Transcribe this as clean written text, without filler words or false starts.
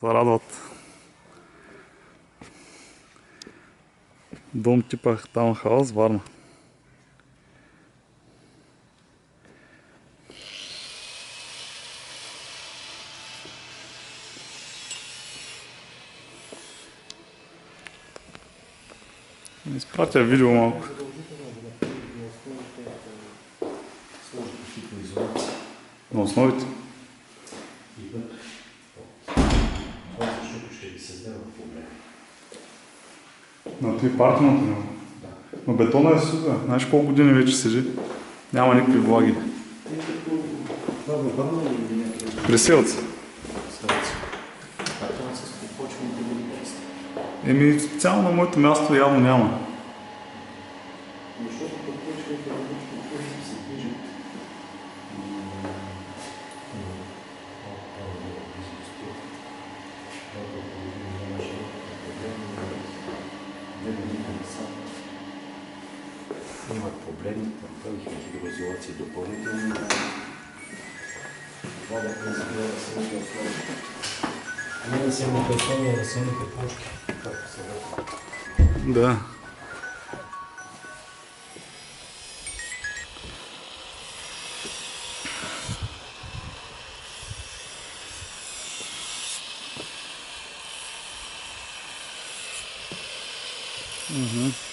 радват. Дом типа таунхаус, Варна. Изпратя видео малко. На основите. Защото ще ви създава проблем. На това паркингото няма. Но бетона е супер. Знаеш колко години вече седи? Няма никакви влаги. Това във Варна или някъде? Пресилат се. А това с почвените води. Еми, специално на моето място явно няма. Защото под почвените води се движат. Имат проблеми, направиха хидроизолации допълнително. Това да презбира на самите основи. Не да се имат основи на самите почки, както се върта. Да. Мгм.